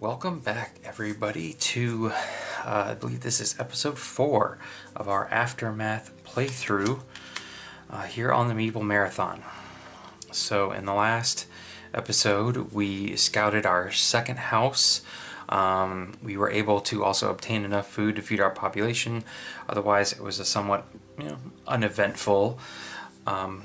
Welcome back, everybody, to I believe this is episode 4 of our Aftermath playthrough here on the Meeple Marathon. So in the last episode, we scouted our second house. We were able to also obtain enough food to feed our population. Otherwise, it was a somewhat uneventful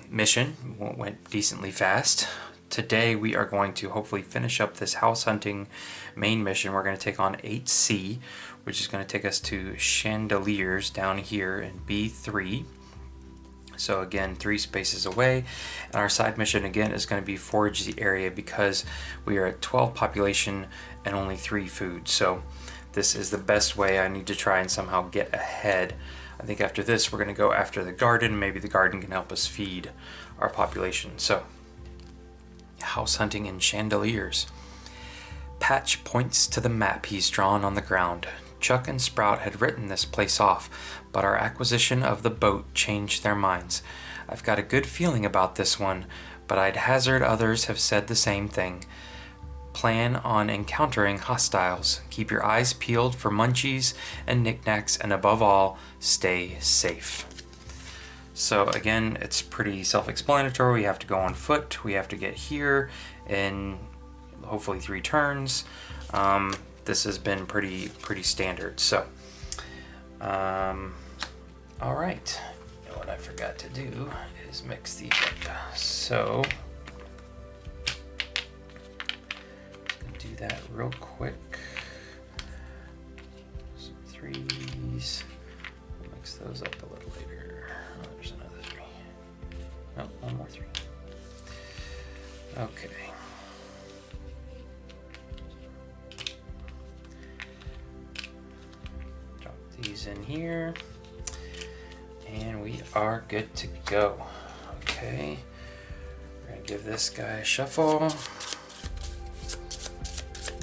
mission. Went decently fast. Today we are going to hopefully finish up this house hunting main mission. We're going to take on 8C, which is going to take us to Chandeliers down here in B3. So again, 3 spaces away. And our side mission again is going to be forage the area because we are at 12 population and only 3 food. So this is the best way. I need to try and somehow get ahead. I think after this we're going to go after the garden. Maybe the garden can help us feed our population. So house hunting in Chandeliers. Patch points to the map he's drawn on the ground. Chuck and Sprout had written this place off, but our acquisition of the boat changed their minds. I've got a good feeling about this one, but I'd hazard others have said the same thing. Plan on encountering hostiles. Keep your eyes peeled for munchies and knickknacks, and above all, stay safe. So again, it's pretty self-explanatory. We have to go on foot. We have to get here in hopefully 3 turns. This has been pretty standard. So, all right. And what I forgot to do is mix these up. So, do that real quick. Some 3s. We'll mix those up a little later. Oh, there's another 3. Oh, one more 3. Okay. Drop these in here. And we are good to go. Okay. We're going to give this guy a shuffle.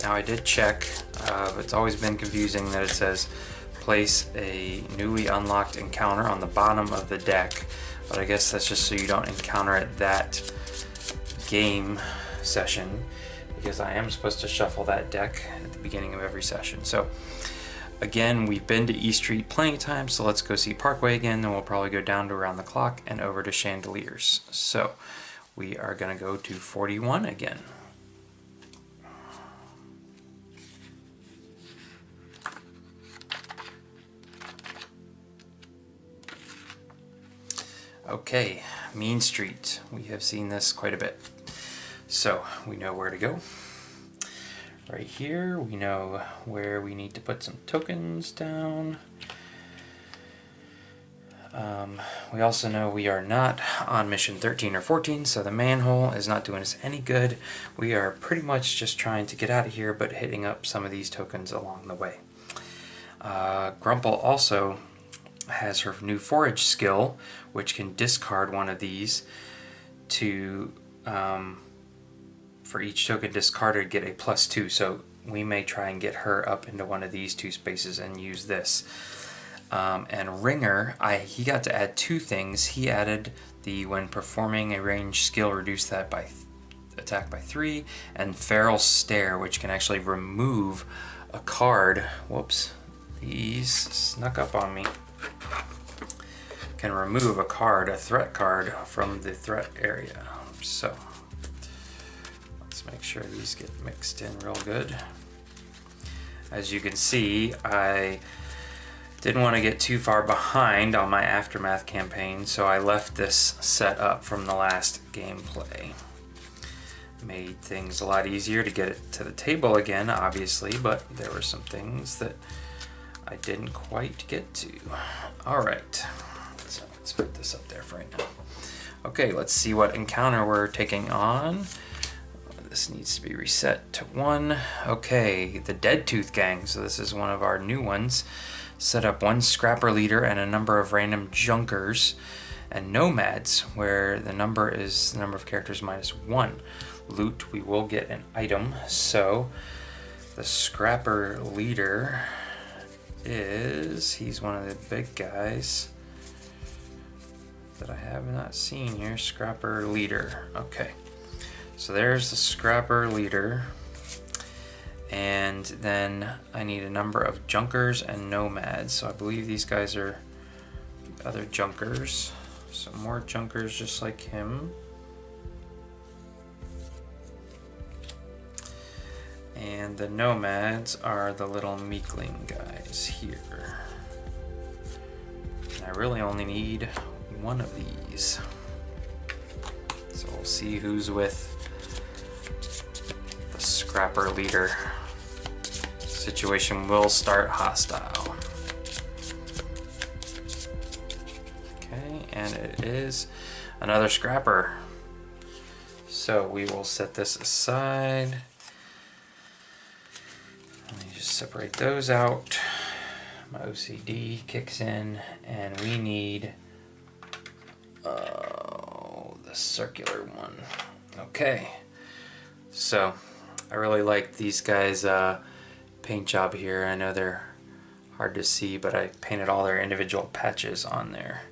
Now I did check, but it's always been confusing that it says place a newly unlocked encounter on the bottom of the deck, but I guess that's just so you don't encounter it that game session, because I am supposed to shuffle that deck at the beginning of every session. So again, we've been to East Street plenty of times, so let's go see Parkway again, then we'll probably go down to Around the Clock and over to Chandeliers. So we are going to go to 41 again. Okay, Mean Street. We have seen this quite a bit. So we know where to go. Right here, we know where we need to put some tokens down. We also know we are not on mission 13 or 14, so the manhole is not doing us any good. We are pretty much just trying to get out of here, but hitting up some of these tokens along the way. Grumple also has her new forage skill, which can discard one of these to for each token discarded get a +2. So we may try and get her up into one of these 2 spaces and use this. And Ringr, he got to add 2 things. He added the when performing a ranged skill, reduce that by attack by 3, and Feral Stare, which can actually remove a card. Whoops, these snuck up on me. Can remove a card, a threat card, from the threat area. So let's make sure these get mixed in real good. As you can see, I didn't want to get too far behind on my Aftermath campaign, so I left this set up from the last gameplay. Made things a lot easier to get it to the table again, obviously, but there were some things that I didn't quite get to. Alright, so let's put this up there for right now. Okay, let's see what encounter we're taking on. This needs to be reset to 1. Okay, the Dead Tooth Gang, so this is one of our new ones. Set up 1 Scrapper Leader and a number of random Junkers, and Nomads, where the number is the number of characters -1. Loot, we will get an item, so the Scrapper Leader he's one of the big guys that I have not seen here. Scrapper Leader. Okay, so there's the Scrapper Leader, And then I need a number of junkers and nomads. So I believe these guys are the other junkers. So more junkers just like him. And the nomads are the little meekling guys here. And I really only need one of these. So we'll see who's with the scrapper leader. Situation will start hostile. Okay, and it is another scrapper. So we will set this aside. Let me just separate those out. My OCD kicks in, and we need the circular one. Okay, so I really like these guys' paint job here. I know they're hard to see, but I painted all their individual patches on their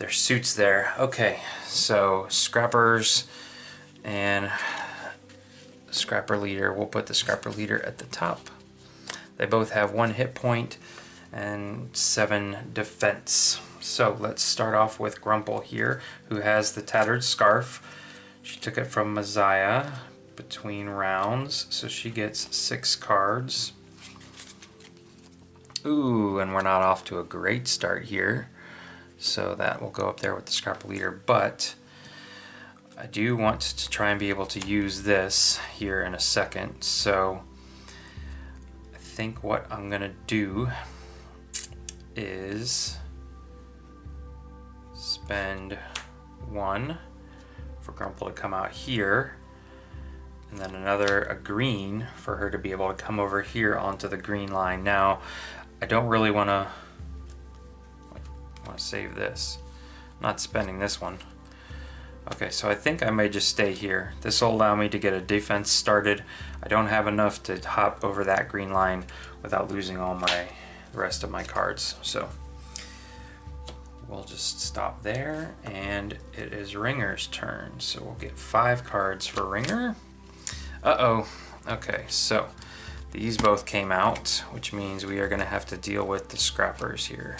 suits there. Okay, so scrappers and scrapper leader. We'll put the scrapper leader at the top. They both have 1 hit point and 7 defense. So let's start off with Grumple here, who has the tattered scarf. She took it from Messiah between rounds, so she gets 6 cards. Ooh, and we're not off to a great start here. So that will go up there with the scrapper leader, but I do want to try and be able to use this here in a second. So I think what I'm gonna do is spend 1 for Grumple to come out here, and then a green for her to be able to come over here onto the green line. Now, I don't really want to save this. I'm not spending this one. Okay, so I think I may just stay here. This will allow me to get a defense started. I don't have enough to hop over that green line without losing all the rest of my cards. So we'll just stop there, and it is Ringr's turn. So we'll get 5 cards for Ringr. Uh-oh. Okay, so these both came out, which means we are going to have to deal with the scrappers here.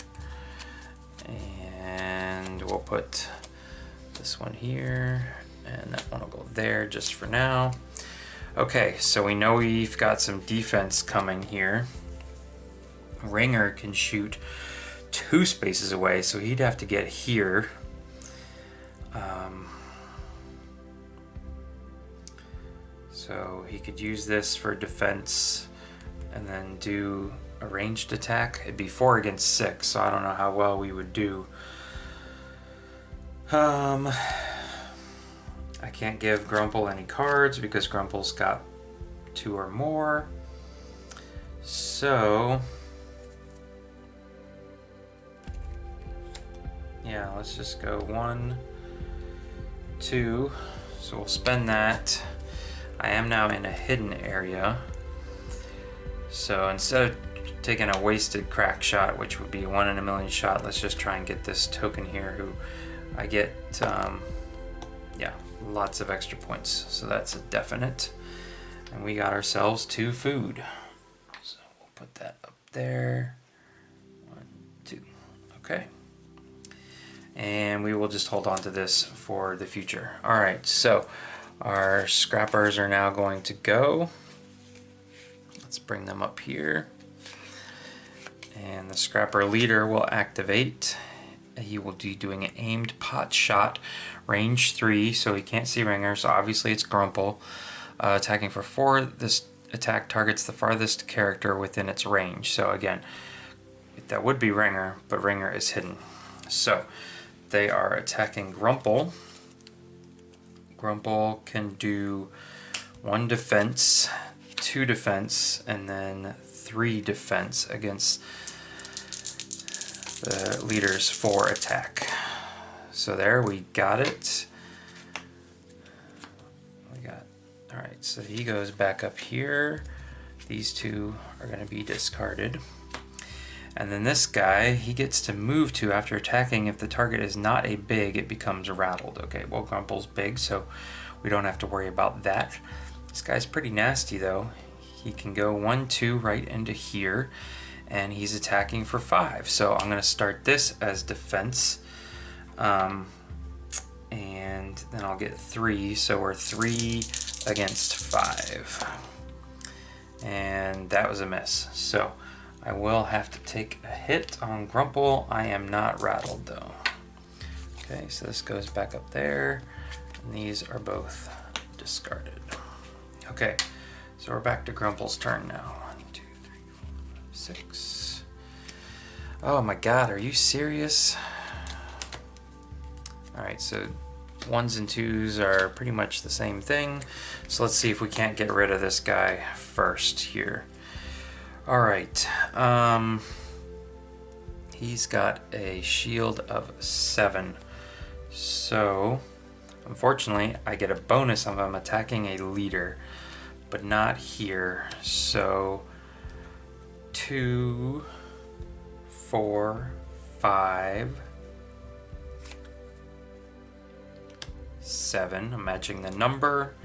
And we'll put this one here, and that one will go there just for now. Okay, so we know we've got some defense coming here. Ringr can shoot 2 spaces away, so he'd have to get here. So he could use this for defense and then do a ranged attack. It'd be 4 against 6, so I don't know how well we would do. I can't give Grumple any cards because Grumple's got 2 or more. So yeah, let's just go 1, 2. So we'll spend that. I am now in a hidden area. So instead of taking a wasted crack shot, which would be a 1 in a million shot, let's just try and get this token here, who I get, yeah, lots of extra points. So that's a definite. And we got ourselves 2 food. So we'll put that up there. 1, 2. Okay. And we will just hold on to this for the future. All right, so our scrappers are now going to go. Let's bring them up here. And the scrapper leader will activate. He will be doing an aimed pot shot, range 3, so he can't see Ringr, so obviously it's Grumple. Attacking for 4, this attack targets the farthest character within its range. So again, that would be Ringr, but Ringr is hidden. So they are attacking Grumple. Grumple can do 1 defense, 2 defense, and then 3 defense against the leader's 4 attack. So there, we got it. Alright, so he goes back up here. These 2 are going to be discarded. And then this guy, he gets to move to after attacking. If the target is not a big, it becomes rattled. Okay, well, Grumple's big, so we don't have to worry about that. This guy's pretty nasty, though. he can go 1, 2 right into here, and he's attacking for 5. So I'm going to start this as defense, and then I'll get 3. So we're 3 against 5, and that was a miss. So I will have to take a hit on Grumple. I am not rattled though. Okay, so this goes back up there, and these are both discarded. Okay, so we're back to Grumple's turn now. 1, 2, 3, 4, 6. Oh my god, are you serious? Alright, so 1s and 2s are pretty much the same thing. So let's see if we can't get rid of this guy first here. Alright, he's got a shield of 7. So, unfortunately, I get a bonus if I'm attacking a leader, but not here. So, 2, 4, 5, 7. I'm matching the number,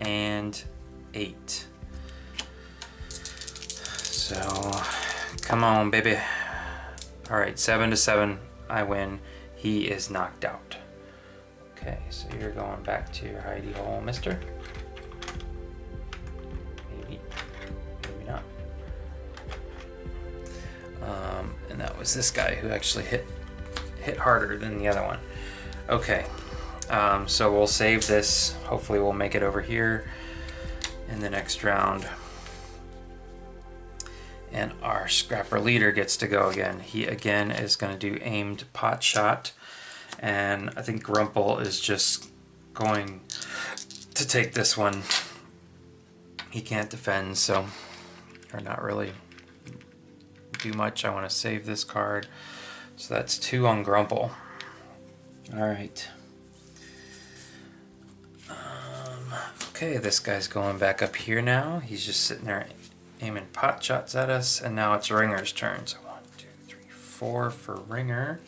and 8. So, come on, baby. Alright, 7 to 7. I win. He is knocked out. Okay, so you're going back to your hidey hole, mister. Maybe. Maybe not. And that was this guy who actually hit harder than the other one. Okay, so we'll save this. Hopefully we'll make it over here in the next round. And our scrapper leader gets to go again. He again is going to do aimed pot shot. And I think Grumple is just going to take this one. He can't defend, so, or not really do much. I want to save this card. So that's 2 on Grumple. Alright. Okay, this guy's going back up here now. He's just sitting there aiming pot shots at us, and now it's Ringr's turn. So 1, 2, 3, 4 for Ringr.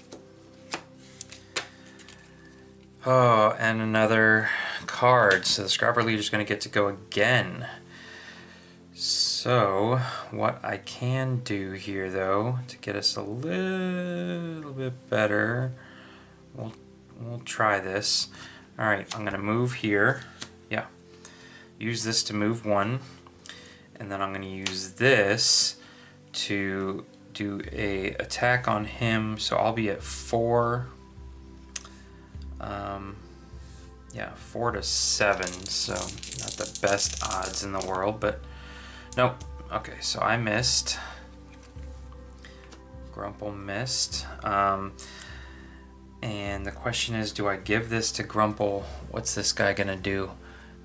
Oh, and another card. So the scrapper leader's going to get to go again. So what I can do here, though, to get us a little bit better, we'll try this. All right, I'm going to move here. Yeah, use this to move 1, and then I'm going to use this to do a attack on him. So I'll be at 4. Yeah, 4 to 7, so not the best odds in the world, but nope. Okay, so I missed. Grumple missed. And the question is, do I give this to Grumple? What's this guy gonna do?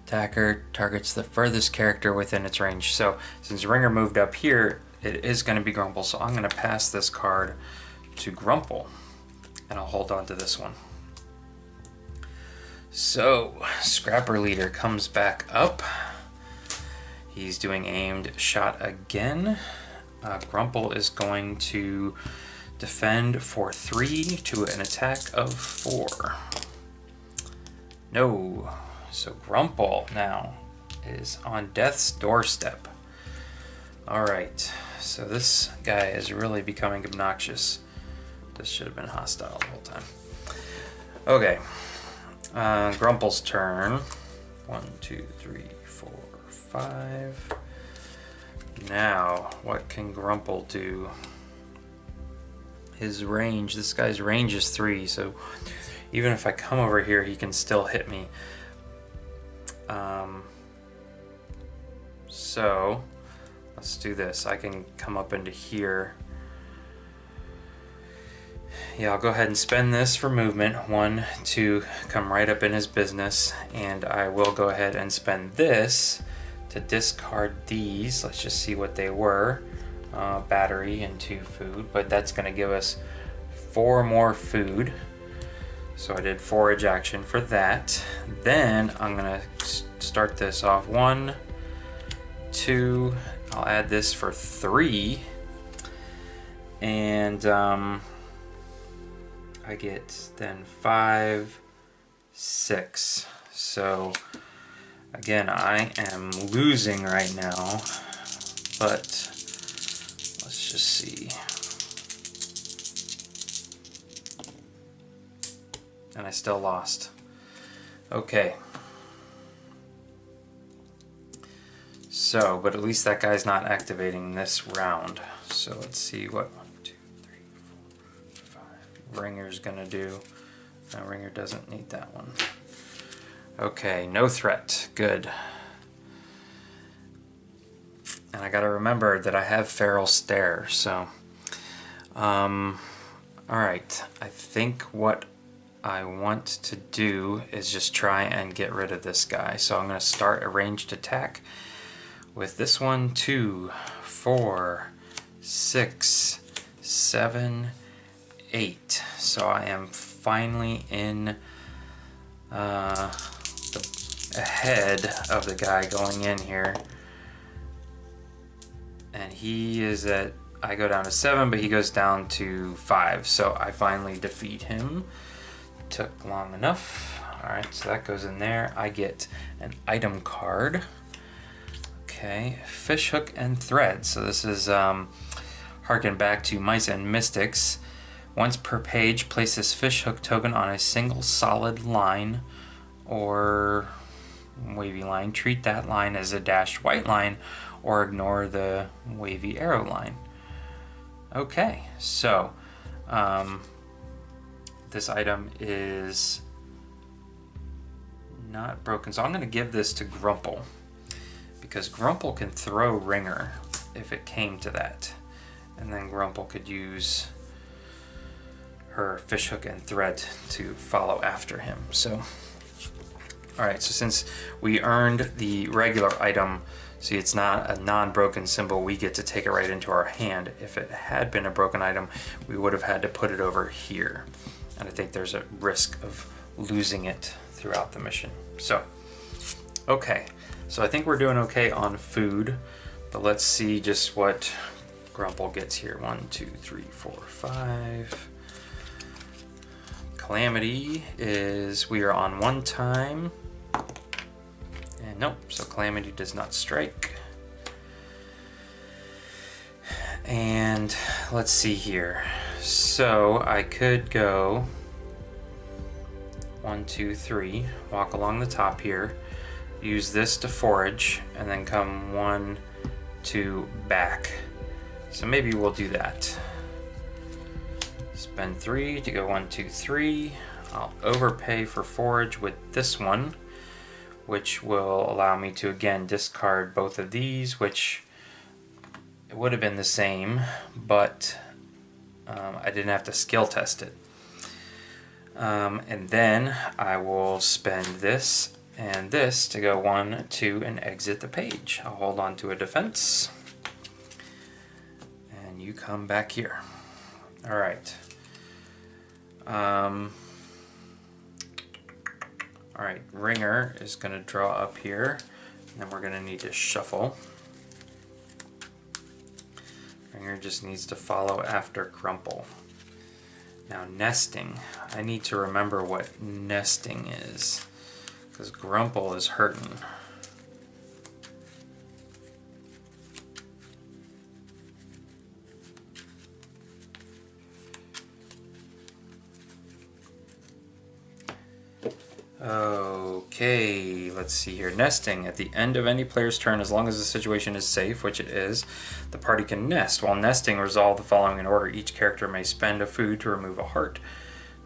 Attacker targets the furthest character within its range. So since Ringr moved up here, it is gonna be Grumple, so I'm gonna pass this card to Grumple, and I'll hold on to this one. So, Scrapper Leader comes back up. He's doing aimed shot again. Grumple is going to defend for 3 to an attack of 4. No. So Grumple now is on death's doorstep. Alright, so this guy is really becoming obnoxious. This should have been hostile the whole time. Okay. Grumple's turn. 1, 2, 3, 4, 5. Now, what can Grumple do? His range, this guy's range is 3, so even if I come over here, he can still hit me. So, let's do this. I can come up into here. Yeah, I'll go ahead and spend this for movement. 1, 2, come right up in his business. And I will go ahead and spend this to discard these. Let's just see what they were. Battery and 2 food, but that's going to give us 4 more food. So I did forage action for that. Then I'm going to start this off. 1, 2, I'll add this for 3. And I get then 5, 6. So again, I am losing right now. but let's just see. And I still lost. Okay. So, but at least that guy's not activating this round. So let's see what 1, 2, 3, 4, 5 Ringer's gonna do. No, Ringr doesn't need that one. Okay, no threat. Good. And I gotta remember that I have Feral Stare, so alright. I think what I want to do is just try and get rid of this guy. So I'm gonna start a ranged attack with this one. 2, 4, 6, 7, 8. So I am finally in ahead of the guy going in here. And he is at, I go down to 7, but he goes down to 5. So I finally defeat him. Took long enough. Alright, so that goes in there. I get an item card. Okay, fish hook and thread. So this is harken back to Mice and Mystics. Once per page, place this fish hook token on a single solid line or wavy line. Treat that line as a dashed white line or ignore the wavy arrow line. Okay, so this item is not broken, so I'm going to give this to Grumple, because Grumple can throw Ringr if it came to that, and then Grumple could use her fish hook and thread to follow after him. So alright, so since we earned the regular item, see, it's not a non-broken symbol, we get to take it right into our hand. If it had been a broken item, we would have had to put it over here. And I think there's a risk of losing it throughout the mission. So, okay. So I think we're doing okay on food, but let's see just what Grumple gets here. 1, 2, 3, 4, 5. Calamity is, we are on 1 time. And nope, so Calamity does not strike. And let's see here. So I could go 1, 2, 3, walk along the top here, use this to forage, and then come 1, 2 back. So maybe we'll do that. Spend 3 to go 1, 2, 3. I'll overpay for forage with this one, which will allow me to again discard both of these, which it would have been the same, but I didn't have to skill test it. And then I will spend this and this to go 1, 2, and exit the page. I'll hold on to a defense, and you come back here. All right. All right, Ringr is going to draw up here, and then we're going to need to shuffle. Ringr just needs to follow after Grumple. Now nesting, I need to remember what nesting is, because Grumple is hurting. Okay, let's see here. Nesting. At the end of any player's turn, as long as the situation is safe, which it is, the party can nest. While nesting, resolve the following in order. Each character may spend a food to remove a heart.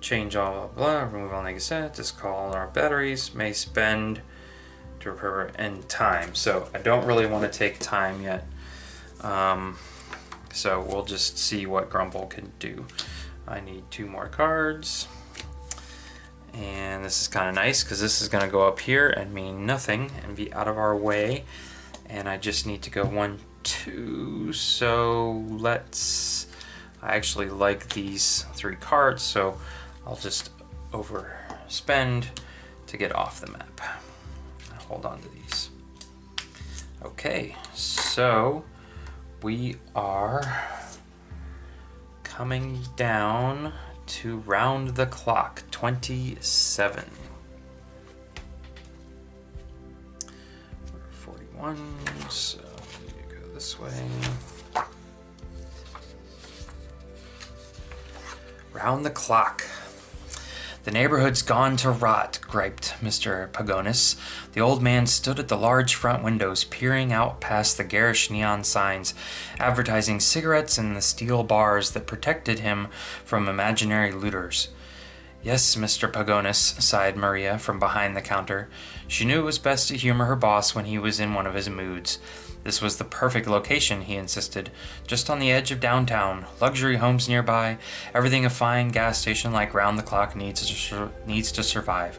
Change all blah, remove all negative set, discard all our batteries, may spend to repair end time. So I don't really want to take time yet. So we'll just see what Grumple can do. I need 2 more cards. And this is kind of nice because this is going to go up here and mean nothing and be out of our way. And I just need to go 1, 2. So let's, I actually like these 3 cards, so I'll just overspend to get off the map. Hold on to these. Okay, so we are coming down to round the clock, 27. We're 41, so we need to go this way. Round the clock. The neighborhood's gone to rot, griped Mr. Pagonis. The old man stood at the large front windows, peering out past the garish neon signs, advertising cigarettes and the steel bars that protected him from imaginary looters. Yes, Mr. Pagonis, sighed Maria from behind the counter. She knew it was best to humor her boss when he was in one of his moods. This was the perfect location, he insisted, just on the edge of downtown, luxury homes nearby, everything a fine gas station like Round the Clock needs to survive.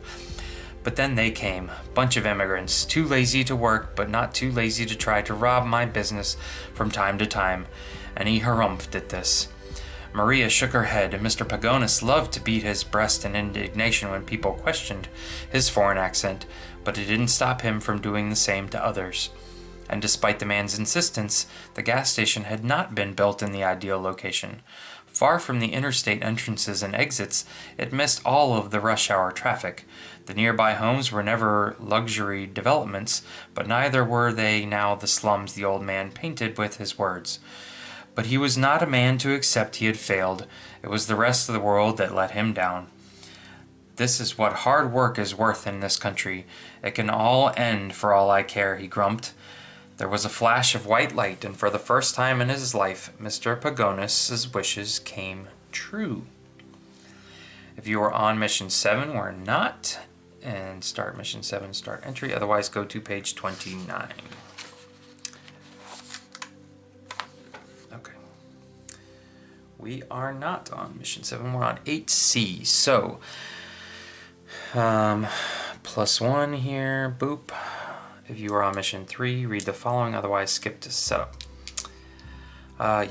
But then they came, bunch of immigrants, too lazy to work, but not too lazy to try to rob my business from time to time, and he harumphed at this. Maria shook her head, and Mr. Pagonis loved to beat his breast in indignation when people questioned his foreign accent, but it didn't stop him from doing the same to others. And despite the man's insistence, the gas station had not been built in the ideal location. Far from the interstate entrances and exits, it missed all of the rush hour traffic. The nearby homes were never luxury developments, but neither were they now the slums the old man painted with his words. But he was not a man to accept he had failed. It was the rest of the world that let him down. This is what hard work is worth in this country. It can all end for all I care, he grumped. There was a flash of white light, and for the first time in his life, Mr. Pagonis' wishes came true. If you are on mission 7, we're not. And start mission 7, start entry. Otherwise, go to page 29. Okay. We are not on mission 7. We're on 8C. So, +1 here. Boop. If you are on mission 3, read the following, otherwise skip to setup.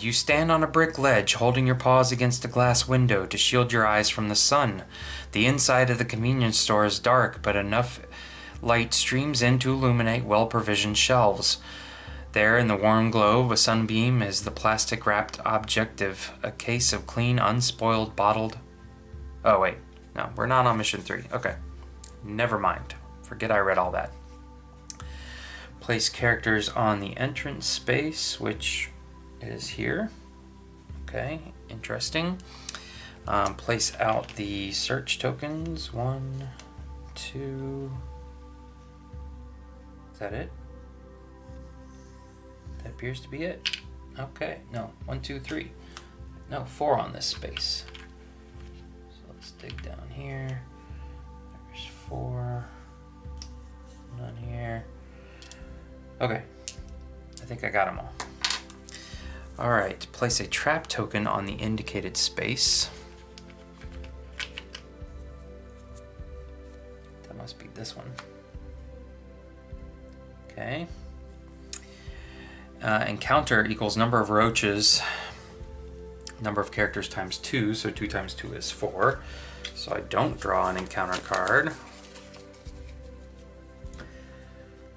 You stand on a brick ledge, holding your paws against a glass window to shield your eyes from the sun. The inside of the convenience store is dark, but enough light streams in to illuminate well-provisioned shelves. There, in the warm glow of a sunbeam, is the plastic-wrapped objective, a case of clean, unspoiled, bottled... Oh, wait. No, we're not on mission 3. Okay. Never mind. Forget I read all that. Place characters on the entrance space, which is here. Okay, interesting. Place out the search tokens. 1, 2. Is that it? That appears to be it. Okay, no, 1, 2, 3. No, 4 on this space. So let's dig down here. There's 4. None here. Okay, I think I got them all. All right, place a trap token on the indicated space. That must be this one. Okay. Encounter equals number of roaches, number of characters times 2, so 2 times 2 is 4. So I don't draw an encounter card.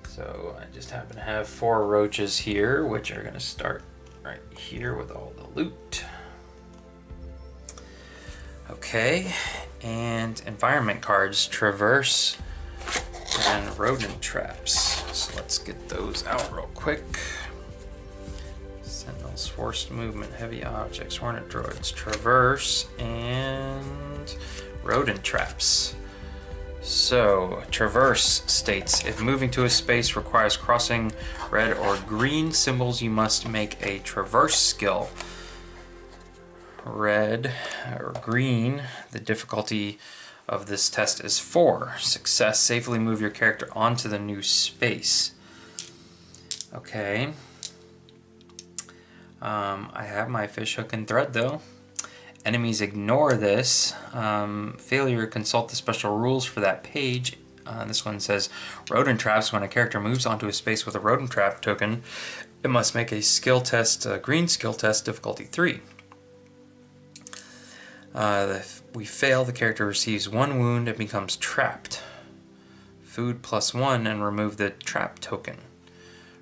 So I just happen to have 4 roaches here, which are going to start right here with all the loot. Okay, and environment cards, traverse, and rodent traps. So let's get those out real quick. Sentinels, forced movement, heavy objects, hornet droids, traverse, and rodent traps. So, traverse states, if moving to a space requires crossing red or green symbols, you must make a traverse skill. Red or green, the difficulty of this test is 4. Success, safely move your character onto the new space. Okay. I have my fish hook and thread though. Enemies ignore this. Failure, consult the special rules for that page. This one says, rodent traps. When a character moves onto a space with a rodent trap token, it must make a skill test, green skill test, difficulty 3. If we fail, the character receives 1 wound and becomes trapped. Food +1 and remove the trap token.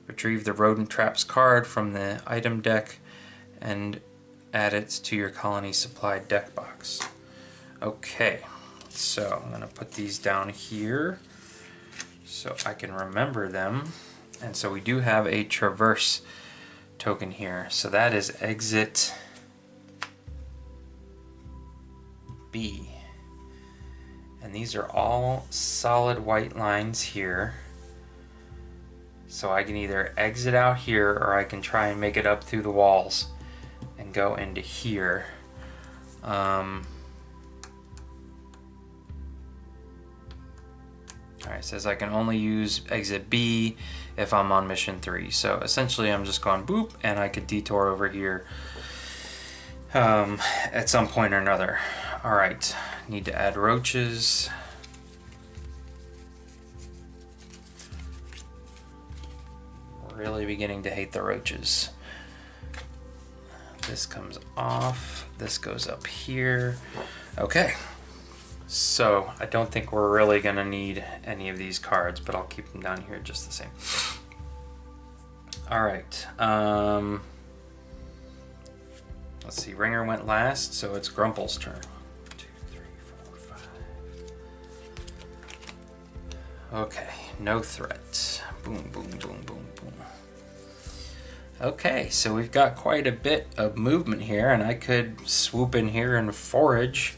Retrieve the rodent traps card from the item deck and add it to your colony supply deck box. Okay, so I'm going to put these down here so I can remember them. And so we do have a traverse token here. So that is exit B. And these are all solid white lines here. So I can either exit out here or I can try and make it up through the walls and go into here. Alright, it says I can only use exit B if I'm on mission 3. So essentially I'm just going boop and I could detour over here at some point or another. Alright, need to add roaches. Really beginning to hate the roaches. This comes off, this goes up here. Okay, so I don't think we're really gonna need any of these cards, but I'll keep them down here just the same. All right, let's see, Ringr went last, so it's Grumple's turn. 1, 2, 3, 4, 5. Okay, no threat. Boom, boom, boom, boom, boom. Okay, so we've got quite a bit of movement here, and I could swoop in here and forage,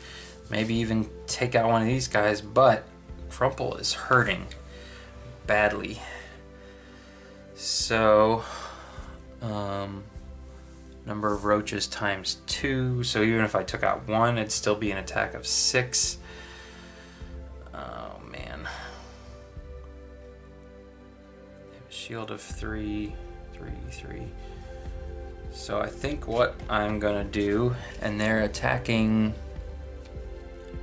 maybe even take out one of these guys, but Grumple is hurting badly. So, number of roaches times 2, so even if I took out 1, it'd still be an attack of 6. Oh man. Shield of 3. 3. So I think what I'm gonna do, and they're attacking,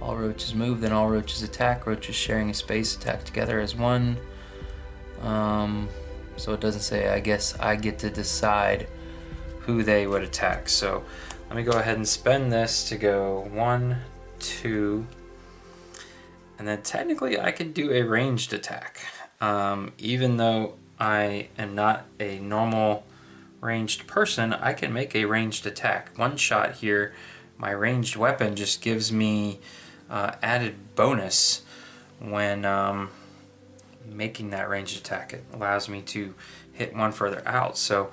all roaches move, then all roaches attack. Roaches sharing a space attack together as one. So it doesn't say, I guess I get to decide who they would attack. So let me go ahead and spend this to go 1, 2, and then technically I could do a ranged attack. Even though I am not a normal ranged person, I can make a ranged attack. One shot here, my ranged weapon just gives me added bonus when making that ranged attack. It allows me to hit one further out. So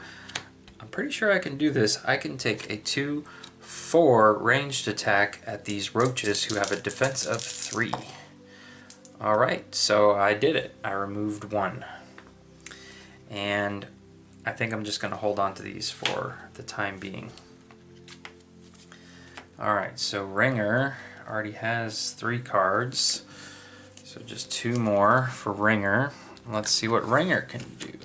I'm pretty sure I can do this. I can take a 2/4 ranged attack at these roaches who have a defense of 3. Alright, so I did it. I removed 1. And I think I'm just going to hold on to these for the time being. Alright, so Ringr already has 3 cards. So just 2 more for Ringr. Let's see what Ringr can do.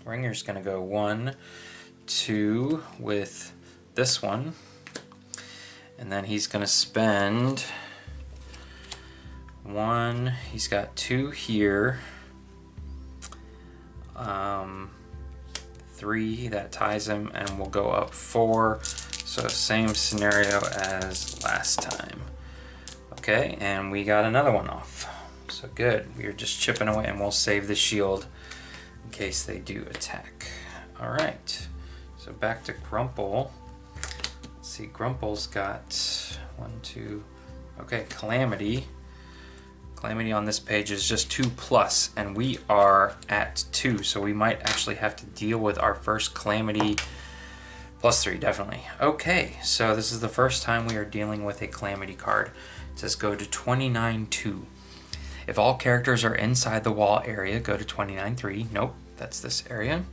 Ringer's going to go 1, 2 with this one. And then he's going to spend 1. He's got 2 here. 3, that ties him, and we'll go up 4. So same scenario as last time. Okay, and we got another one off. So good, we're just chipping away, and we'll save the shield in case they do attack. All right, so back to Grumple. Let's see, Grumple's got 1, 2, okay, Calamity. Calamity on this page is just 2+, and we are at 2, so we might actually have to deal with our first Calamity. +3, definitely. Okay, so this is the first time we are dealing with a Calamity card. It says go to 29-2. If all characters are inside the wall area, go to 29-3. Nope, that's this area.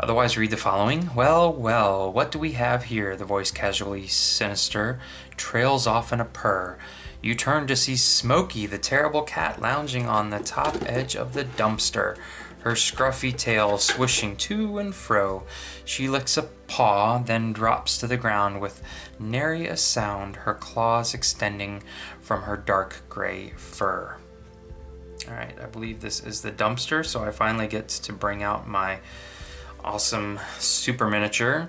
Otherwise, read the following. Well, well, what do we have here? The voice, casually sinister, trails off in a purr. You turn to see Smokey, the terrible cat, lounging on the top edge of the dumpster, her scruffy tail swishing to and fro. She licks a paw, then drops to the ground with nary a sound, her claws extending from her dark gray fur. Alright, I believe this is the dumpster, so I finally get to bring out my awesome super miniature.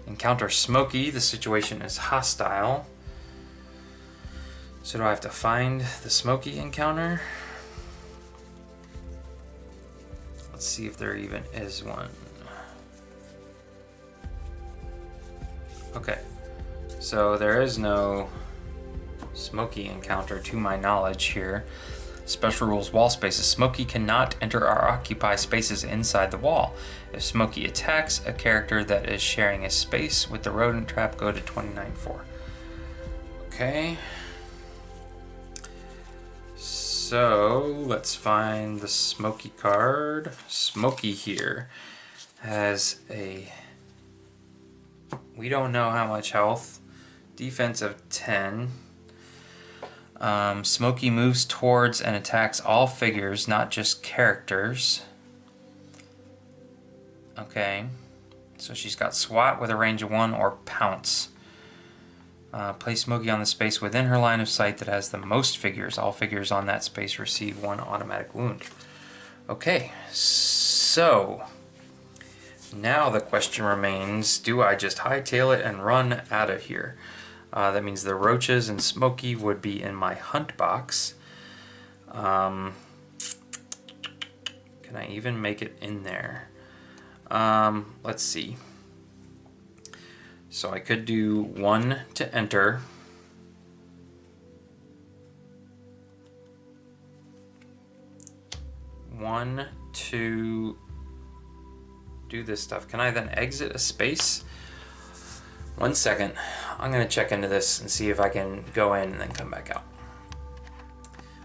Encounter Smokey, the situation is hostile. So do I have to find the Smokey encounter? Let's see if there even is one. Okay, so there is no Smokey encounter to my knowledge here. Special rules: wall spaces. Smokey cannot enter or occupy spaces inside the wall. If Smokey attacks a character that is sharing a space with the rodent trap, go to 29-4. Okay. So let's find the Smokey card. Smokey here has a, we don't know how much health, defense of 10. Smokey moves towards and attacks all figures, not just characters. Okay, so she's got SWAT with a range of 1 or Pounce. Place Smokey on the space within her line of sight that has the most figures. All figures on that space receive 1 automatic wound. Okay, so now the question remains, do I just hightail it and run out of here? That means the roaches and Smokey would be in my hunt box. Can I even make it in there? Let's see. So I could do 1 to enter. One to do this stuff. Can I then exit a space? 1 second. I'm going to check into this and see if I can go in and then come back out.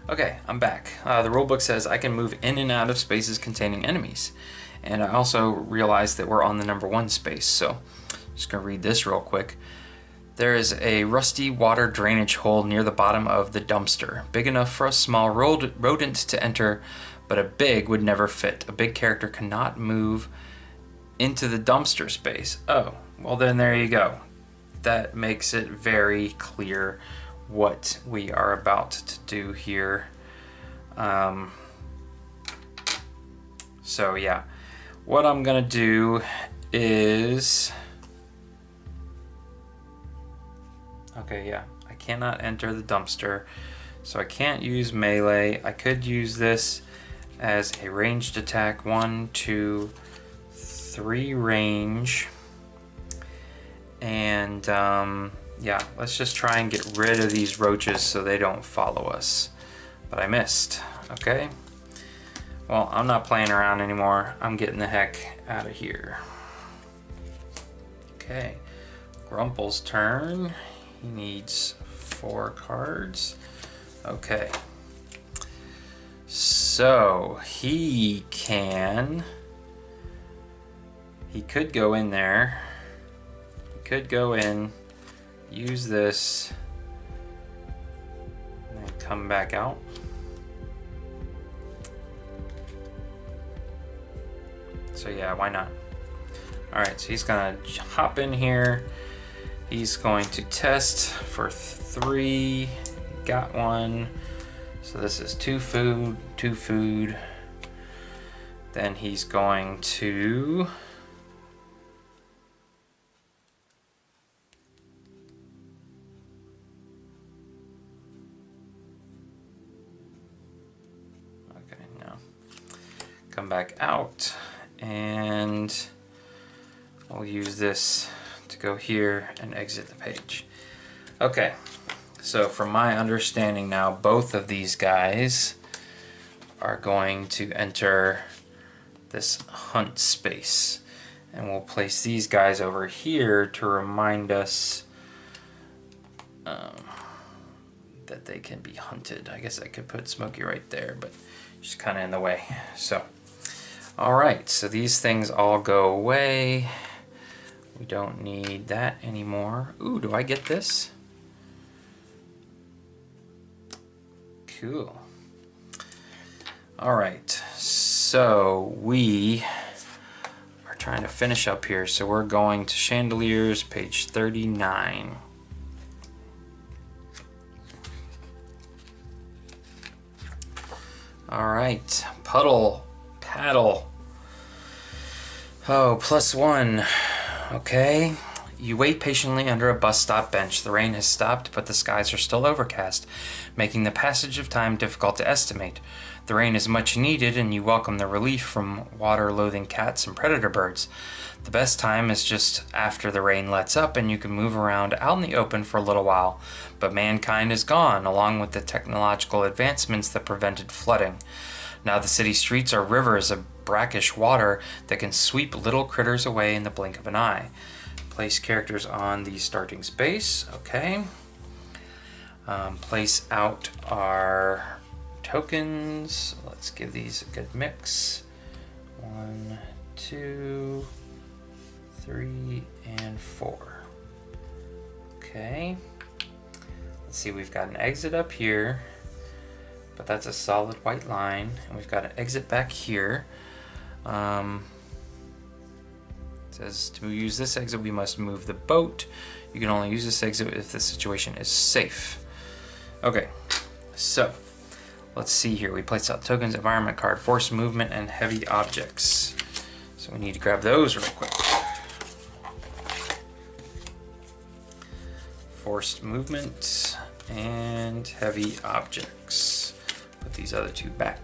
Okay, I'm back. The rulebook says I can move in and out of spaces containing enemies. And I also realized that we're on the number 1 space, so I'm just going to read this real quick. There is a rusty water drainage hole near the bottom of the dumpster, big enough for a small rodent to enter, but a big would never fit. A big character cannot move into the dumpster space. Oh, well then there you go. That makes it very clear what we are about to do here. So yeah, what I'm gonna do is, okay, yeah, I cannot enter the dumpster, so I can't use melee. I could use this as a ranged attack. 1, 2, 3 range. And yeah, let's just try and get rid of these roaches so they don't follow us. But I missed. Okay. Well, I'm not playing around anymore. I'm getting the heck out of here. Okay. Grumple's turn. He needs 4 cards. Okay. So he could go in there. Could go in, use this, and then come back out. So yeah, why not? Alright, so he's gonna hop in here. He's going to test for 3. Got 1. So this is 2 food, 2 food. Then he's going to come back out, and we'll use this to go here and exit the page. Okay, so from my understanding now, both of these guys are going to enter this hunt space, and we'll place these guys over here to remind us that they can be hunted. I guess I could put Smokey right there, but she's kind of in the way. So alright, so these things all go away. We don't need that anymore. Ooh, do I get this? Cool. Alright, so we are trying to finish up here. So we're going to Chandeliers, page 39. Alright, Puddle. Paddle. Oh, +1. Okay. You wait patiently under a bus stop bench. The rain has stopped, but the skies are still overcast, making the passage of time difficult to estimate. The rain is much needed, and you welcome the relief from water-loathing cats and predator birds. The best time is just after the rain lets up and you can move around out in the open for a little while. But mankind is gone, along with the technological advancements that prevented flooding. Now the city streets are rivers of brackish water that can sweep little critters away in the blink of an eye. Place characters on the starting space. Okay. Place out our tokens. Let's give these a good mix. 1, 2, 3, and 4. Okay. Let's see, we've got an exit up here, but that's a solid white line, and we've got an exit back here. It says to use this exit we must move the boat. You can only use this exit if the situation is safe. Okay, so let's see here. We placed out tokens, environment card, force movement, and heavy objects. So we need to grab those real quick. Forced movement and heavy objects. Put these other two back.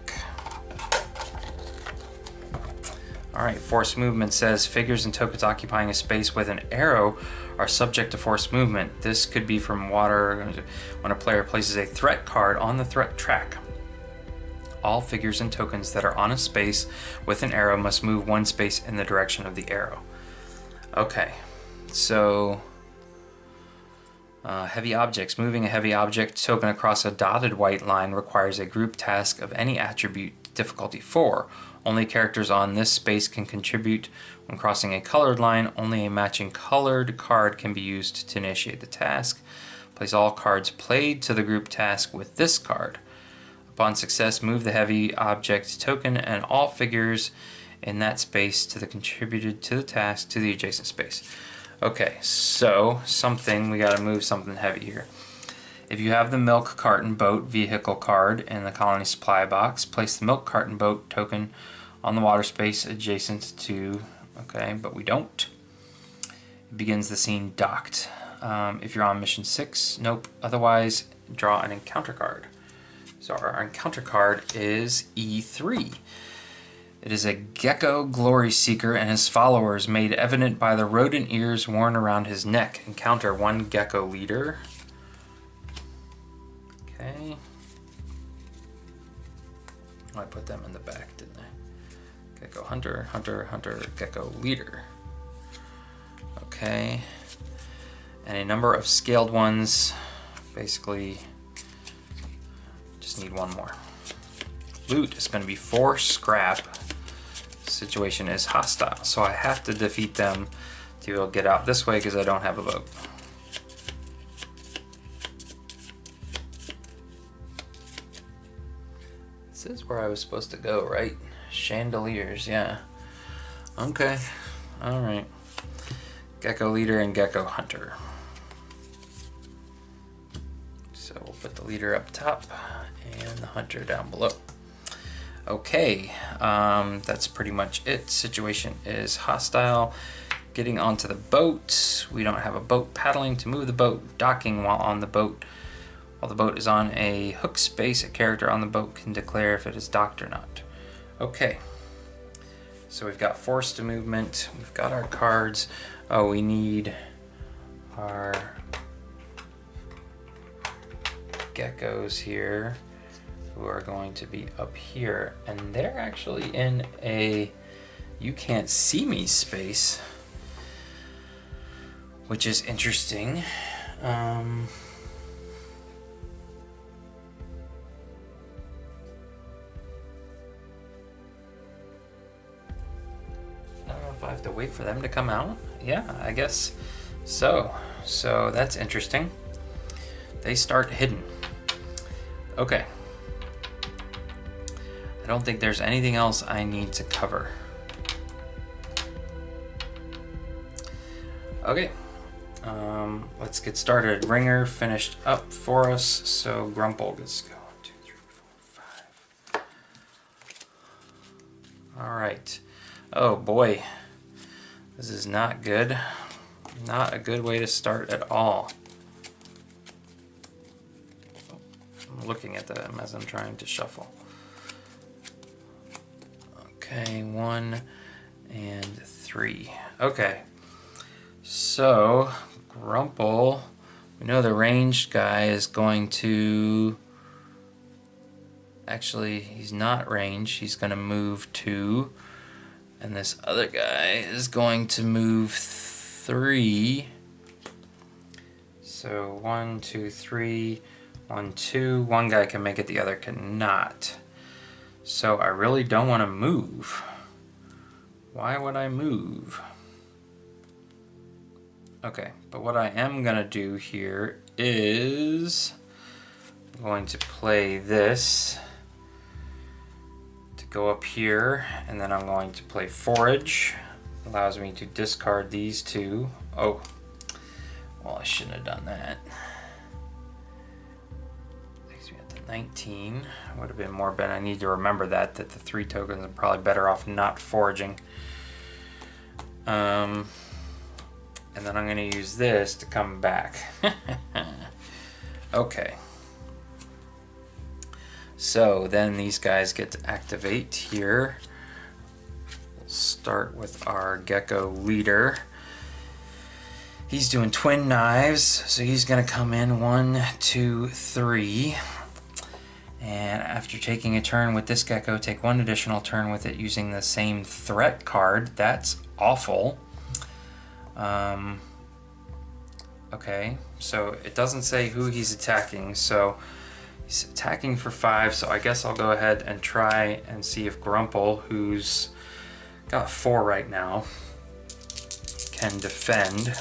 Alright, force movement says figures and tokens occupying a space with an arrow are subject to force movement. This could be from water when a player places a threat card on the threat track. All figures and tokens that are on a space with an arrow must move one space in the direction of the arrow. Okay, so heavy objects. Moving a heavy object token across a dotted white line requires a group task of any attribute difficulty 4. Only characters on this space can contribute. When crossing a colored line, only a matching colored card can be used to initiate the task. Place all cards played to the group task with this card. Upon success, move the heavy object token and all figures in that space to the contributed to the task to the adjacent space. Okay, so we gotta move something heavy here. If you have the milk carton boat vehicle card in the colony supply box, place the milk carton boat token on the water space adjacent to, okay, but we don't. It begins the scene docked. If you're on mission 6, nope. Otherwise, draw an encounter card. So our encounter card is E3. It is a gecko glory seeker and his followers made evident by the rodent ears worn around his neck. Encounter 1 gecko leader. Okay. Oh, I put them in the back, didn't I? Gecko hunter, hunter, hunter, gecko leader. Okay. And a number of scaled ones. Basically, just need one more. Loot is going to be 4 scrap. Situation is hostile, so I have to defeat them to be able to get out this way because I don't have a boat. This is where I was supposed to go, right? Chandeliers, yeah. Okay, alright. Gecko leader and gecko hunter. So we'll put the leader up top and the hunter down below. Okay, that's pretty much it. Situation is hostile. Getting onto the boat. We don't have a boat. Paddling to move the boat. Docking while on the boat. While the boat is on a hook space, a character on the boat can declare if it is docked or not. Okay, so we've got forced movement. We've got our cards. Oh, we need our geckos here, who are going to be up here, and they're actually in a you can't see me space, which is interesting. I don't know if I have to wait for them to come out. Yeah, I guess so. So that's interesting. They start hidden. Okay. I don't think there's anything else I need to cover. Okay, let's get started. Ringr finished up for us, so Grumple gets go. 1, 2, 3, 4, 5. All right. Oh boy, this is not good. Not a good way to start at all. I'm looking at them as I'm trying to shuffle. Okay, 1 and 3. Okay, so Grumple, we know the ranged guy is going to... Actually, he's not ranged. He's going to move 2. And this other guy is going to move 3. So 1, 2, 3, 1, 2. One guy can make it, the other cannot. So I really don't want to move. Why would I move? Okay, but what I am going to do here is I'm going to play this to go up here, and then I'm going to play Forage. Allows me to discard these 2. Oh, well, I shouldn't have done that. Takes me up to 19. Would have been more, but I need to remember that the 3 tokens are probably better off not foraging. And then I'm going to use this to come back. Okay. So then these guys get to activate here. We'll start with our Gecko leader. He's doing twin knives, so he's going to come in 1, 2, 3. And after taking a turn with this Gecko, take 1 additional turn with it using the same threat card. That's awful. Okay, so it doesn't say who he's attacking, so he's attacking for 5, so I guess I'll go ahead and try and see if Grumple, who's got 4 right now, can defend.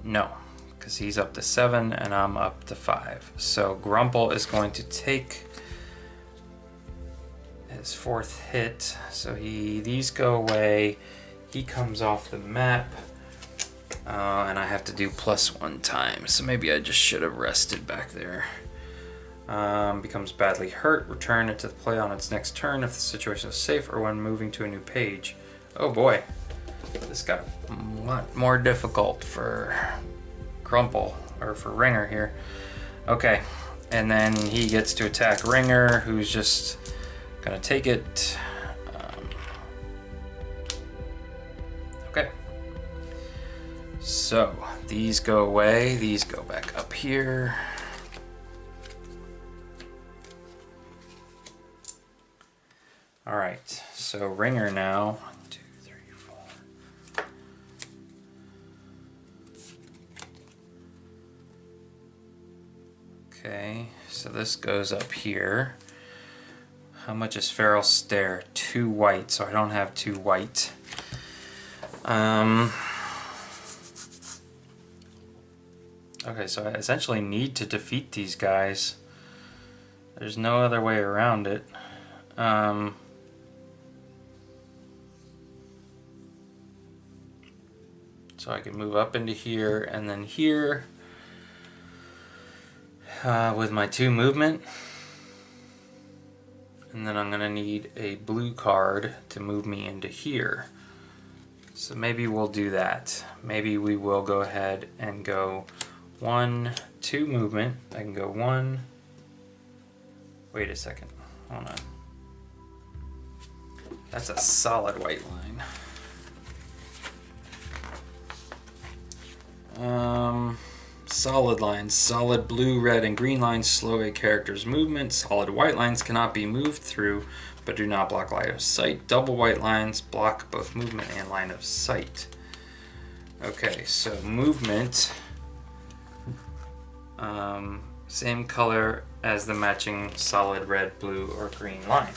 No, because he's up to 7 and I'm up to 5. So Grumple is going to take his 4th hit, so these go away. He comes off the map, and I have to do +1 times, so maybe I just should have rested back there. Becomes badly hurt. Return it to the play on its next turn if the situation is safe or when moving to a new page. Oh boy, this got a lot more difficult for Grumple, or for Ringr here. Okay, and then he gets to attack Ringr, who's just gonna take it. Okay, so these go away, these go back up here. All right, so Ringr now. 1, 2, 3, 4. Okay, so this goes up here. How much is Feral Stare? 2 white, so I don't have 2 white. Okay, so I essentially need to defeat these guys. There's no other way around it. So I can move up into here and then here with my 2 movement. And then I'm going to need a blue card to move me into here. So maybe we'll do that. Maybe we will go ahead and go 1, 2 movement. I can go 1. Wait a second. Hold on. That's a solid white line. Solid lines. Solid blue, red, and green lines slow a character's movement. Solid white lines cannot be moved through, but do not block line of sight. Double white lines block both movement and line of sight. Okay, so movement. Same color as the matching solid red, blue, or green line.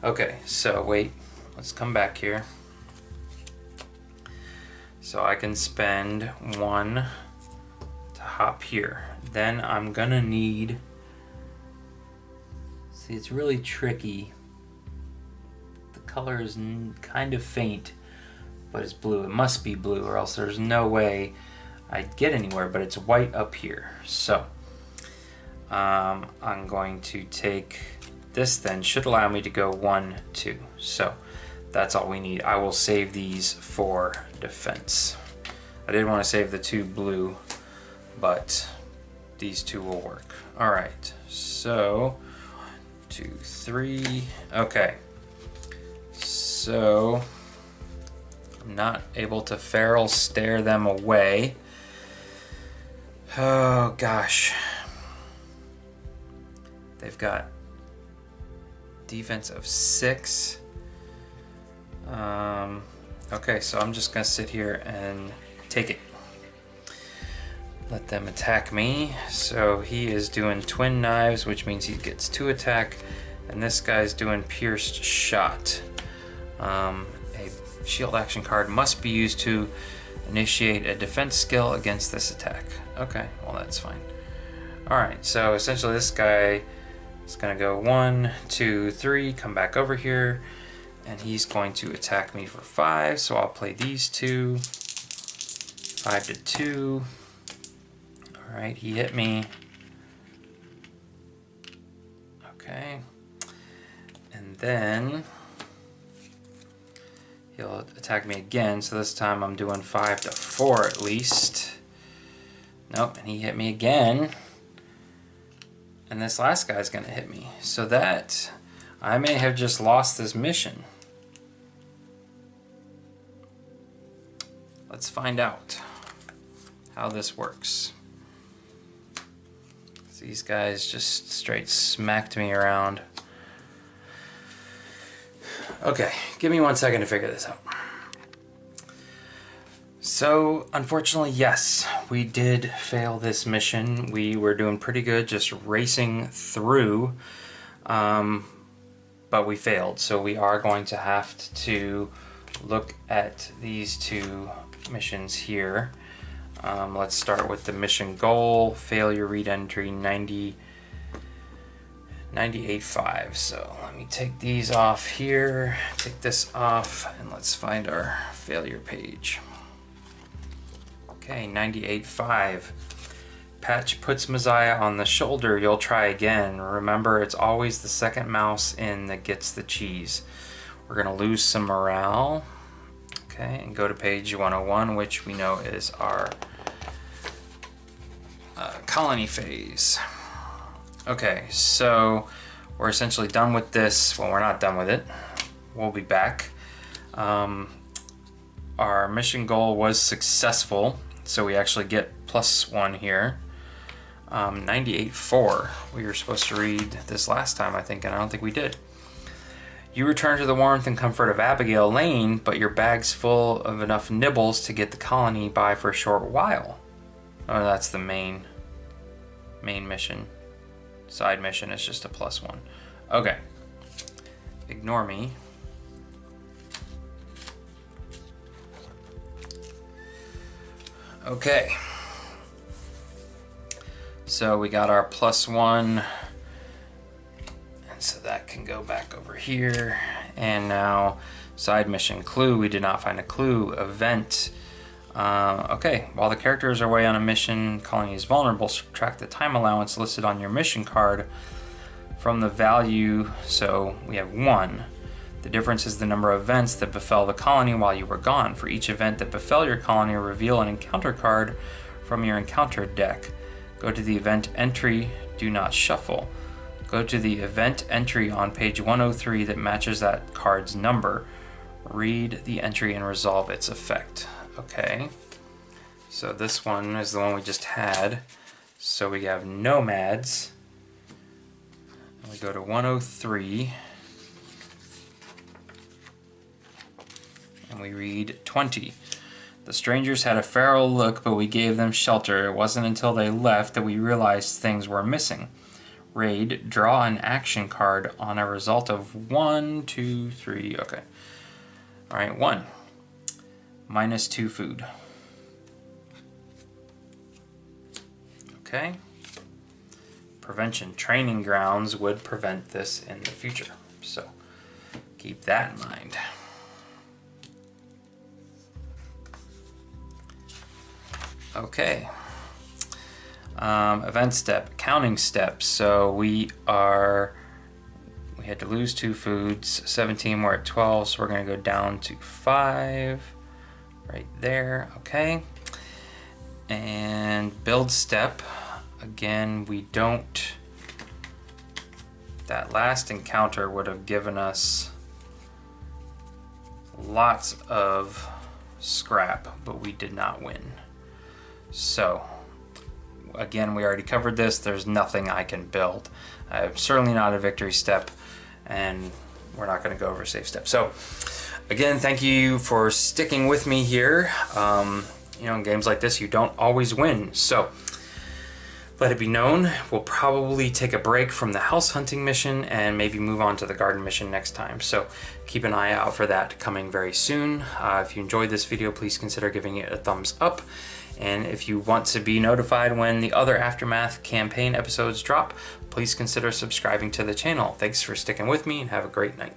Okay, so wait. Let's come back here. So I can spend 1 to hop here. Then I'm gonna need, see, it's really tricky. The color is kind of faint, but it's blue. It must be blue or else there's no way I'd get anywhere, but it's white up here. So I'm going to take this, then should allow me to go 1, 2. So that's all we need. I will save these for defense. I did want to save the 2 blue, but these 2 will work. All right, so 1, 2, 3. Okay, so I'm not able to feral stare them away. Oh gosh, they've got defense of 6. Okay, so I'm just gonna sit here and take it. Let them attack me. So he is doing twin knives, which means he gets 2 attack, and this guy's doing pierced shot. A shield action card must be used to initiate a defense skill against this attack. Okay, well that's fine. Alright, so essentially this guy is gonna go 1, 2, 3, come back over here, and he's going to attack me for 5, so I'll play these 2. 5 to 2. Alright, he hit me. Okay. And then he'll attack me again, so this time I'm doing 5 to 4 at least. Nope, and he hit me again. And this last guy's gonna hit me. So that, I may have just lost this mission. Let's find out how this works. These guys just straight smacked me around. Okay, give me 1 second to figure this out. So, unfortunately, yes, we did fail this mission. We were doing pretty good just racing through, but we failed. So we are going to have to look at these 2 missions here. Let's start with the mission goal. Failure read entry 98.5. So let me take these off here, take this off, and let's find our failure page. Okay, 98.5. Patch puts Messiah on the shoulder. You'll try again. Remember, it's always the second mouse in that gets the cheese. We're gonna lose some morale. Okay, and go to page 101, which we know is our colony phase. Okay, so we're essentially done with this. Well, we're not done with it. We'll be back. Our mission goal was successful, so we actually get +1 here. 98.4. We were supposed to read this last time, I think, and I don't think we did. You return to the warmth and comfort of Abigail Lane, but your bag's full of enough nibbles to get the colony by for a short while. Oh, that's the main mission. Side mission is just a +1. Okay. Ignore me. Okay. So we got our +1. And so that can go back over here. And now side mission clue. We did not find a clue. Event. Okay, while the characters are away on a mission, colony is vulnerable, subtract the time allowance listed on your mission card from the value, so we have 1. The difference is the number of events that befell the colony while you were gone. For each event that befell your colony, reveal an encounter card from your encounter deck. Go to the event entry, do not shuffle. Go to the event entry on page 103 that matches that card's number. Read the entry and resolve its effect. Okay, so this one is the one we just had. So we have nomads. We go to 103. And we read 20. The strangers had a feral look, but we gave them shelter. It wasn't until they left that we realized things were missing. Raid, draw an action card on a result of 1, 2, 3. Okay. All right, 1. -2 food. Okay. Prevention training grounds would prevent this in the future. So keep that in mind. Okay. Event step, counting steps. So we have had to lose 2 foods. 17, we're at 12, so we're going to go down to 5 right there. Okay. And build step. Again, we don't. That last encounter would have given us lots of scrap, but we did not win. So again, we already covered this. There's nothing I can build. Certainly not a victory step, and we're not going to go over a safe step. So again, thank you for sticking with me here. You know, in games like this, you don't always win. So let it be known, we'll probably take a break from the house hunting mission and maybe move on to the garden mission next time. So keep an eye out for that coming very soon. If you enjoyed this video, please consider giving it a thumbs up. And if you want to be notified when the other Aftermath campaign episodes drop, please consider subscribing to the channel. Thanks for sticking with me and have a great night.